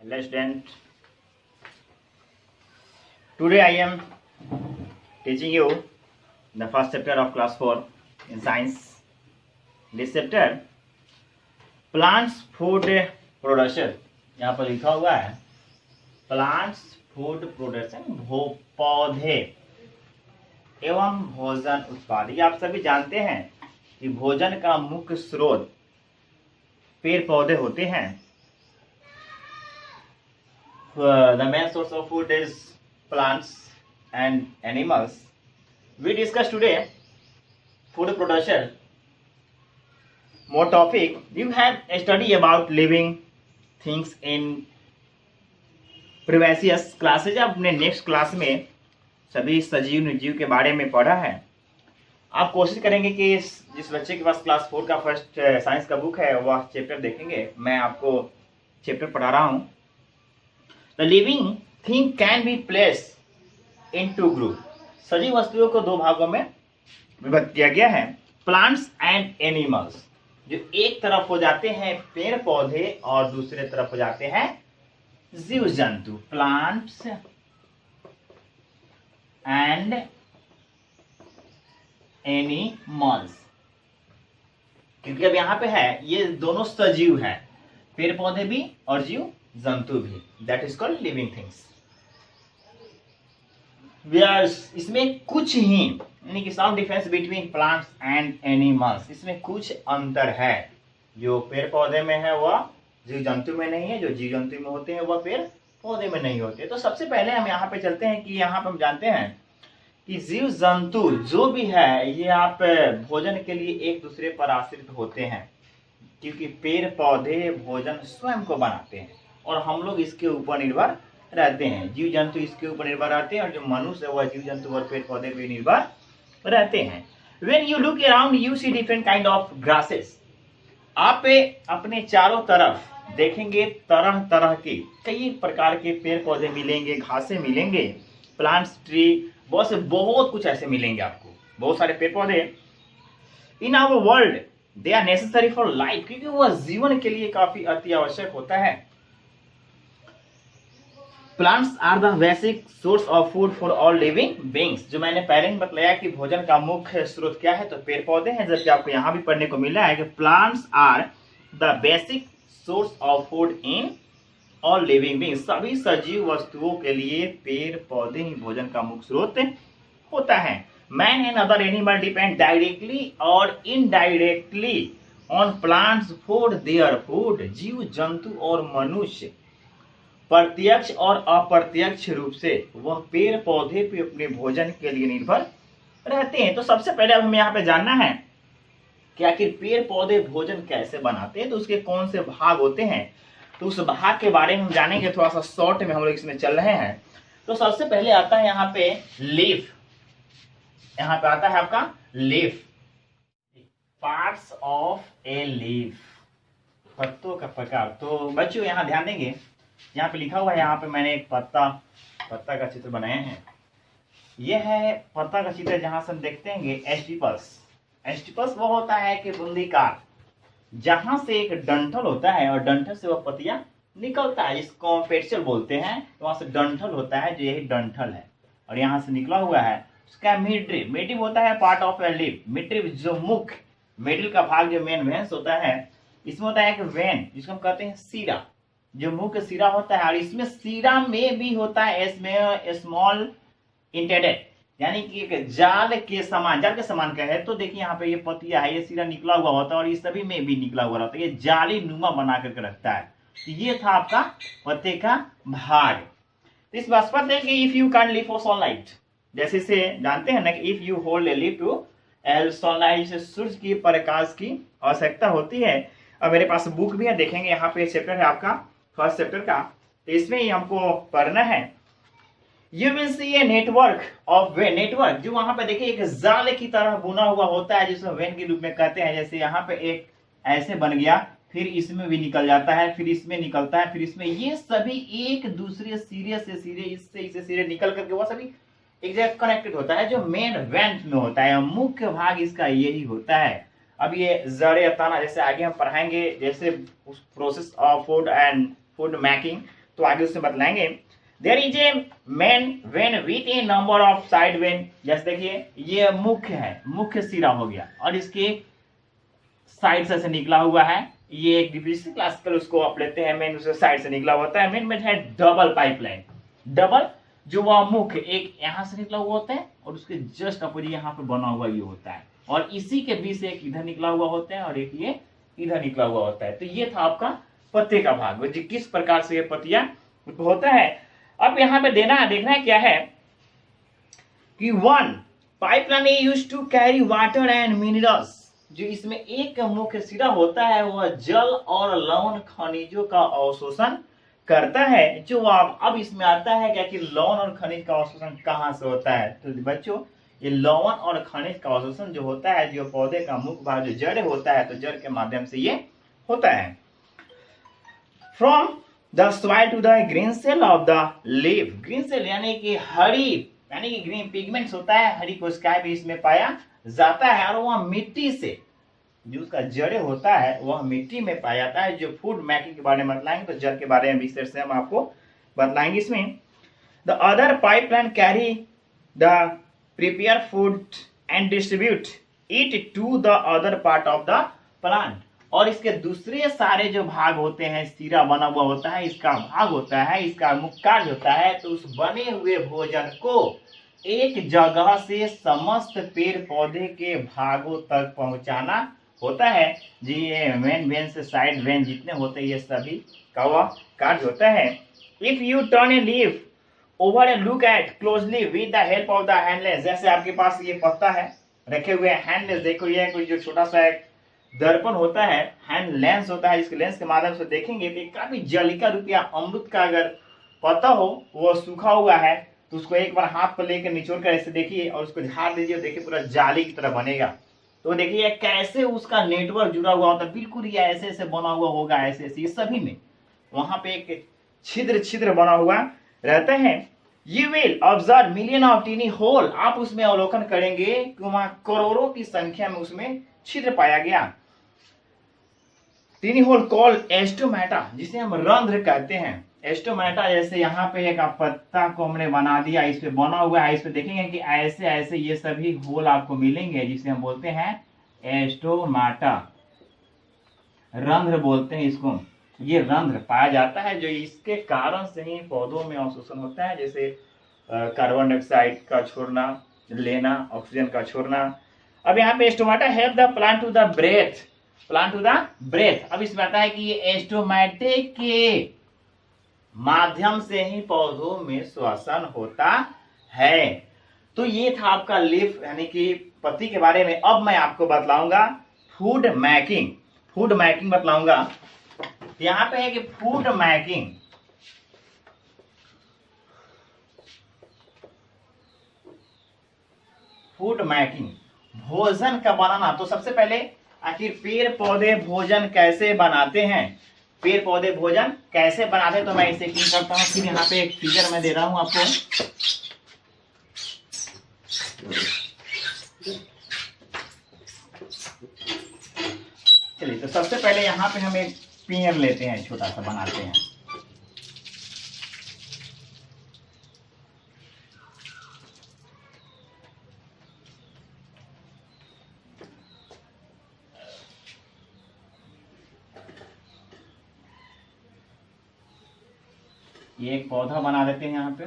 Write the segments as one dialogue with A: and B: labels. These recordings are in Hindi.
A: Hello student, today I am teaching you the first chapter of class 4 in science. This chapter plants food production, यहाँ पर लिखा हुआ है प्लांट्स फूड प्रोडक्शन, पौधे एवं भोजन उत्पाद। ये आप सभी जानते हैं कि भोजन का मुख्य स्रोत पेड़ पौधे होते हैं। The main source of food is plants and animals. We discuss today food production. More topic. You have a study about living things in previous classes. अपने नेक्स्ट क्लास में सभी सजीव निर्जीव के बारे में पढ़ा है। आप कोशिश करेंगे कि जिस बच्चे के पास क्लास 4 का फर्स्ट साइंस का बुक है वह चैप्टर देखेंगे। मैं आपको चैप्टर पढ़ा रहा हूँ। The living thing can be placed in two groups. सजीव वस्तुओं को दो भागों में विभक्त किया गया है, प्लांट्स एंड एनिमल्स। जो एक तरफ हो जाते हैं पेड़ पौधे और दूसरे तरफ हो जाते हैं जीव जंतु, प्लांट्स एंड एनिमल्स। क्योंकि अब यहाँ पे है ये दोनों सजीव है, पेड़ पौधे भी और जीव जंतु भी। That is called living things. इसमें कुछ ही यानी कि some difference between plants and animals, इसमें कुछ अंतर है। जो पेड़ पौधे में है वह जीव जंतु में नहीं है, जो जीव जंतु में होते हैं वह पेड़ पौधे में नहीं होते। तो सबसे पहले हम यहाँ पे चलते हैं कि यहाँ पे हम जानते हैं कि जीव जंतु जो भी है ये आप भोजन के लिए एक दूसरे पर आश्रित होते हैं, क्योंकि पेड़ पौधे भोजन स्वयं को बनाते हैं और हम लोग इसके ऊपर निर्भर रहते हैं। जीव जंतु इसके ऊपर निर्भर रहते हैं और जो मनुष्य है वह जीव जंतु और पेड़ पौधे पे निर्भर रहते हैं। When you look around you see different kind of grasses. आप अपने चारों तरफ देखेंगे तरह तरह के कई प्रकार के पेड़ पौधे मिलेंगे, घासें मिलेंगे, प्लांट्स, ट्री, बहुत कुछ ऐसे मिलेंगे आपको, बहुत सारे पेड़ पौधे। In our world they are necessary for life, क्योंकि वह जीवन के लिए काफी अति आवश्यक होता है। Plants are the basic source of food for all living beings. जो मैंने पहले ही बताया कि भोजन का मुख्य स्रोत क्या है, तो पेड़ पौधे हैं। जबकि आपको यहाँ भी पढ़ने को मिला है कि plants are the basic source of food in all living beings. सभी सजीव वस्तुओं के लिए पेड़ पौधे ही भोजन का मुख्य स्रोत होता है। Man and other animal depend directly और indirectly on plants for their food. जीव जंतु और मनुष्य प्रत्यक्ष और अप्रत्यक्ष रूप से वह पेड़ पौधे पे अपने भोजन के लिए निर्भर रहते हैं। तो सबसे पहले अब हमें यहाँ पे जानना है कि आखिर पेड़ पौधे भोजन कैसे बनाते हैं, तो उसके कौन से भाग होते हैं। तो उस भाग के बारे में हम जानेंगे, थोड़ा सा शॉर्ट में हम लोग इसमें चल रहे हैं। तो सबसे पहले आता है यहाँ पे लीफ। यहाँ पे आता है आपका leaf, parts of a leaf, पत्तों का प्रकार। तो बच्चों यहाँ ध्यान देंगे, यहाँ पे लिखा हुआ है, यहाँ पे मैंने एक पत्ता का चित्र बनाया है। यह है पत्ता का चित्र, जहां से हम देखते हैं एस्टिपल्स। एस्टिपल्स वो होता है कि बुंदीकार, जहां से एक डंठल होता है और डंठल से वह पत्तियां निकलता है, जिसको पेटल बोलते हैं। तो वहां से डंठल होता है, जो यही डंठल है, और यहाँ से निकला हुआ है उसका मिड्रिप। मिड्रिप होता है पार्ट ऑफ ए लीफ। मिड्रिप जो मुख्य मिडिल का भाग, जो मेन वेन्स होता है, इसमें होता है एक वेन जिसको हम कहते हैं सीरा, जो मुख्य सिरा होता है। और इसमें सिरा में भी होता है इसमें स्मॉल इंटेडेड, यानी कि एक जाल के समान कहे तो देखिए यहाँ पे ये पतिया है, ये सिरा निकला हुआ होता है और ये सभी में भी निकला हुआ रहता है। ये जाली नुमा बना करके रखता है। तो ये था आपका पत्ते का भाग। तो इस बात पर कि if you can live for sunlight, जैसे से जानते हैं ना कि if you hold a live to sunlight, से सूर्य की प्रकाश की आवश्यकता होती है। और मेरे पास बुक भी है, देखेंगे यहाँ पे चैप्टर है आपका फर्स्ट चैप्टर का, तो इसमें ही हमको पढ़ना है। You will see a network of when. Network जो वहां पे देखिए एक जाल की तरह बुना हुआ होता है, जिसको वेन के रूप में कहते हैं। जैसे यहाँ पे एक ऐसे बन गया, फिर इसमें भी निकल जाता है, फिर इसमें निकलता है, फिर इसमें, ये सभी एक दूसरे सिरे से सिरे, इससे सिरे निकल करके वह सभी एक जगह कनेक्टेड होता है, जो मेन वेंट में होता है। मुख्य भाग इसका यही होता है। अब ये जड़े तना जैसे आगे हम पढ़ाएंगे, जैसे उस process of food and food making, तो आगे उससे बतलाएंगे। There is a main vein with a number of side vein. जैसे देखिए ये मुख्य है, मुख्य सिरा हो गया और इसके साइड से निकला हुआ है। ये एक डिविजन क्लासिकल उसको आप लेते हैं, मेन उसके साइड से निकला होता है। मेन में है डबल पाइपलाइन। डबल जो वह मुख्य एक यहां से निकला हुआ होता है और उसके जस्ट अपोजिट यहाँ पे बना हुआ ये होता है, और इसी के बीच से एक इधर निकला हुआ होता है और एक ये इधर निकला हुआ होता है। तो ये था आपका पत्ते का भाग, जो किस प्रकार से ये पत्तियां होता है। अब यहाँ पे देखना है क्या है कि one pipeline is used to carry water and minerals. जो इसमें एक मुख्य सिरा होता है वह जल और लवण खनिजों का अवशोषण करता है। जो अब इसमें आता है क्या कि लवण और खनिज का अवशोषण कहाँ से होता है। तो बच्चों ये लवण और खनिज का अवशोषण जो होता है, जो पौधे का मुख्य भाग जो जड़ होता है, तो जड़ के माध्यम से ये होता है। From the soil to the green cell of the leaf. Green cell यानी कि हरी, यानी कि ग्रीन पिगमेंट्स होता है, हरी कोशिकाएं भी इसमें पाया जाता है। और वह मिट्टी से जो उसका जड़ होता है वह मिट्टी में पाया जाता है। जो फूड मेकिंग के बारे में बतलाएंगे, तो जड़ के बारे में विशेष से हम आपको बतलाएंगे इसमें। The other pipeline carry the prepare food and distribute it to the other part of the plant. और इसके दूसरे सारे जो भाग होते हैं, सिरा बना हुआ होता है, इसका भाग होता है, इसका मुख्य कार्य होता है, तो उस बने हुए भोजन को एक जगह से समस्त पेड़ पौधे के भागों तक पहुंचाना होता है। जी ये मेन वेन से साइड वेन जितने होते हैं ये सभी का वह कार्य होता है। If U turn a leaf over A look at closely with the help of the handless. जैसे आपके पास ये पत्ता है रखे हुए हैंडलेस, देखो ये कोई जो छोटा सा एक दर्पण होता है, हैंड लेंस होता है, जिसके लेंस के माध्यम से देखेंगे तो काफी जलिका रूपिया अमृत का अगर पत्ता हो, वो सूखा हुआ है, तो उसको एक बार हाथ पर लेकर निचोड़ कर ऐसे देखिए और उसको झाड़ दीजिए, देखिए पूरा जाली की तरह बनेगा। तो देखिए कैसे उसका नेटवर्क जुड़ा हुआ होता है, बिल्कुल ये ऐसे ऐसे बना हुआ होगा, ऐसे ऐसे ये सभी में वहां पे एक छिद्र छिद्र बना हुआ रहता है। You will observe million of tiny hole. आप उसमें अवलोकन करेंगे कि वहां करोड़ों की संख्या में उसमें छिद्र पाया गया। टीनी होल कॉल एस्टोमेटा, जिसे हम रंध्र कहते हैं। एस्टोमेटा जैसे यहाँ पे एक पत्ता को हमने बना दिया, इस पे बना हुआ है, इस पे देखेंगे कि ऐसे ऐसे ये सभी होल आपको मिलेंगे, जिसे हम बोलते हैं एस्टोमाटा, रंध्र बोलते हैं इसको। ये रंध्र पाया जाता है, जो इसके कारण से ही पौधों में अवशोषण होता है, जैसे कार्बन डाइऑक्साइड का छोड़ना, लेना, ऑक्सीजन का छोड़ना। अब यहाँ पे stomata help the plant to the breath, plant to the breath. अब इसमें आता है कि ये एस्टोमेटे के माध्यम से ही पौधों में श्वसन होता है। तो ये था आपका लीफ यानी कि पत्ती के बारे में। अब मैं आपको बतलाऊंगा फूड मेकिंग, फूड मेकिंग बतलाऊंगा। यहां पे है कि फूड मेकिंग, फूड मेकिंग भोजन का बनाना। तो सबसे पहले आखिर पेड़ पौधे भोजन कैसे बनाते हैं, पेड़ पौधे भोजन कैसे बनाते हैं, तो मैं इसे क्लिक करता हूँ। फिर यहाँ पे एक फिगर मैं दे रहा हूँ आपको। चलिए तो सबसे पहले यहाँ पे हम एक पेड़ लेते हैं, छोटा सा बनाते हैं। ये एक पौधा बना देते हैं यहाँ पे।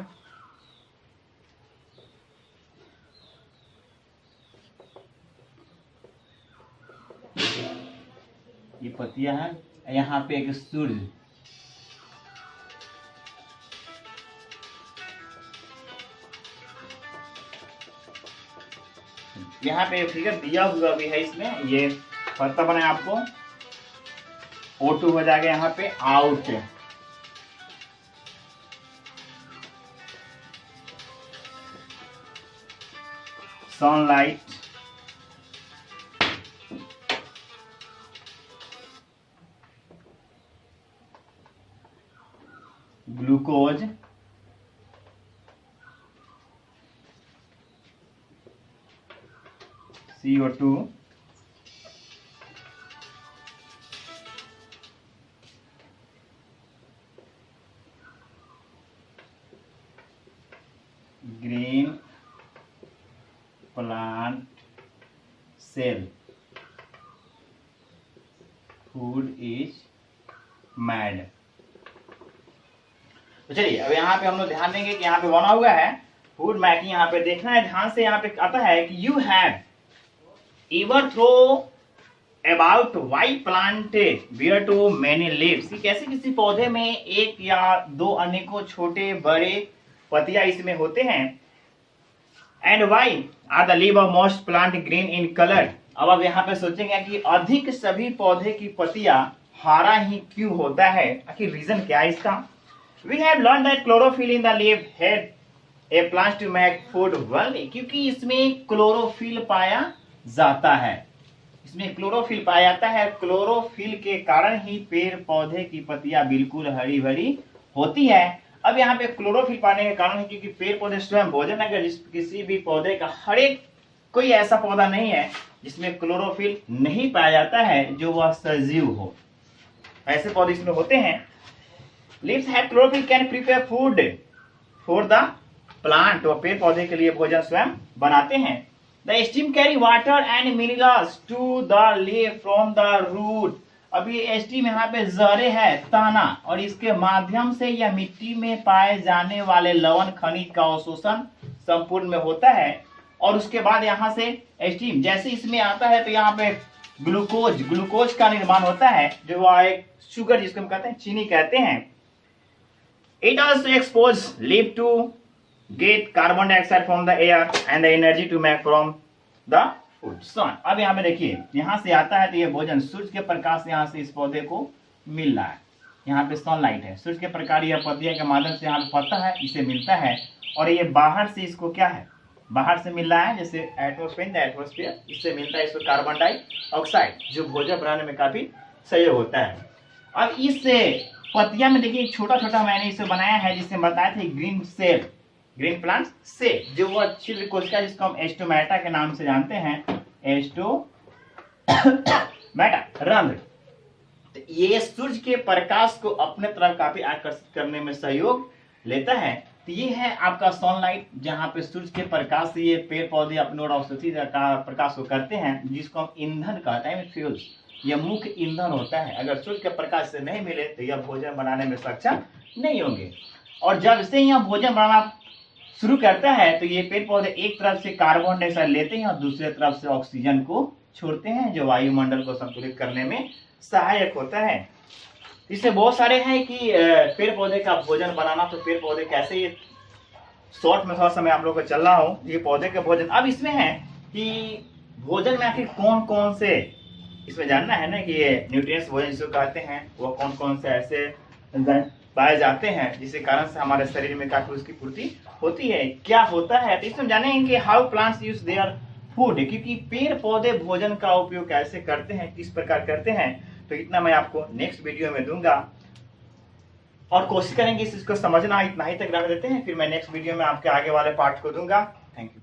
A: ये पत्तियां हैं, यहाँ पे एक सूर्य, यहाँ पे फिगर दिया हुआ भी है इसमें। ये पत्ता बना आपको O2 हो जाएगा यहाँ पे out. Sunlight, glucose, CO2, plant cell food is made. तो चलिए अब यहाँ पे हम लोग ध्यान देंगे कि यहाँ पे बना हुआ है फूड मेकिंग। यहाँ पे देखना है ध्यान से, यहाँ पे आता है कि you have ever throw about why plant bear too many leaves. कैसे किसी पौधे में एक या दो अनेकों छोटे बड़े पतियां इसमें होते हैं। And why are the leave of most plant green in colour. अब यहाँ पे सोचेंगे कि अधिक सभी पौधे की पतियां हरा ही क्यों होता है, आखिर रीजन क्या है इसका। We have learn that chlorophyll in the leave head a plant to make food only. क्योंकि इसमें क्लोरोफिल पाया जाता है, इसमें क्लोरोफिल पाया जाता है। क्लोरोफिल के कारण ही पेड़ पौधे की पत्तियां बिल्कुल हरी भरी होती है। अब यहाँ पे क्लोरोफिल पाने के कारण है क्योंकि पेड़ पौधे स्वयं भोजन, अगर किसी भी पौधे का हर एक कोई ऐसा पौधा नहीं है जिसमें क्लोरोफिल नहीं पाया जाता है जो वह सजीव हो, ऐसे पौधे इसमें होते हैं। Leaves have chlorophyll can prepare food for the plant. तो पेड़ पौधे के लिए भोजन स्वयं बनाते हैं। The stem carry water and minerals to the leaf from the root. अब ये स्टीम यहाँ पे जहरे है तना, और इसके माध्यम से यह मिट्टी में पाए जाने वाले लवण खनिज का अवशोषण संपूर्ण में होता है। और उसके बाद यहाँ से स्टीम जैसे इसमें आता है तो यहाँ पे ग्लूकोज का निर्माण होता है, जो एक शुगर जिसको हम कहते हैं चीनी कहते हैं। It also expose leave to get carbon dioxide from the air and the energy to make from the food sun. अब यहाँ पे देखिए यहाँ से आता है तो ये भोजन सूर्य के प्रकाश यहाँ से इस पौधे को मिल रहा है। यहाँ पे सनलाइट है, सूर्य के प्रकाश यह पत्तियों के माध्यम से यहाँ पे पत्ता है इसे मिलता है। और ये बाहर से इसको क्या है, बाहर से मिल रहा है, जैसे एटमोस्फेयर इससे मिलता है इसको कार्बन डाइऑक्साइड, जो भोजन बनाने में काफी सहयोग होता है। अब इस पत्तियां में देखिए छोटा छोटा मैंने इसे बनाया है जिससे बताया था ग्रीन प्लांट से, जो वह छिद्र कोशिका जिसको हम एस्टोमेटा के नाम से जानते हैं, एस्टोमेटा रंध्र। तो ये सूर्य के प्रकाश को अपने तरफ काफी आकर्षित करने में सहयोग लेता है। तो ये है आपका सनलाइट, जहाँ पे सूर्य के प्रकाश से ये पेड़ पौधे अपने और औषधि का प्रकाश को करते हैं, जिसको हम ईंधन कहते हैं, फ्यूल्स। यह मुख्य ईंधन होता है। अगर सूर्य के प्रकाश से नहीं मिले तो यह भोजन बनाने में सक्षम नहीं होंगे। और जब से यह भोजन बनाना शुरू करता है तो ये पेड़ पौधे एक तरफ से कार्बन डाइऑक्साइड लेते हैं और दूसरे तरफ से ऑक्सीजन को छोड़ते हैं, जो वायुमंडल को संतुलित करने में सहायक होता है। इससे बहुत सारे हैं कि पेड़ पौधे का भोजन बनाना। तो पेड़ पौधे कैसे, ये शॉर्ट में थोड़ा समय आप लोग को चल रहा हूँ, ये पौधे के भोजन। अब इसमें है कि भोजन में आखिर कौन कौन से, इसमें जानना है ना कि ये न्यूट्रिएंट्स भोजन जिसको कहते हैं वो कौन कौन से ऐसे पाए जाते हैं जिसके कारण से हमारे शरीर में काफी उसकी पूर्ति होती है, क्या होता है। तो इसमें जानेंगे कि how plants use their food, क्योंकि पेड़ पौधे भोजन का उपयोग कैसे करते हैं, किस प्रकार करते हैं। तो इतना मैं आपको नेक्स्ट वीडियो में दूंगा और कोशिश करेंगे इस चीज को समझना। इतना ही तक रख देते हैं, फिर मैं नेक्स्ट वीडियो में आपके आगे वाले पार्ट को दूंगा। Thank you.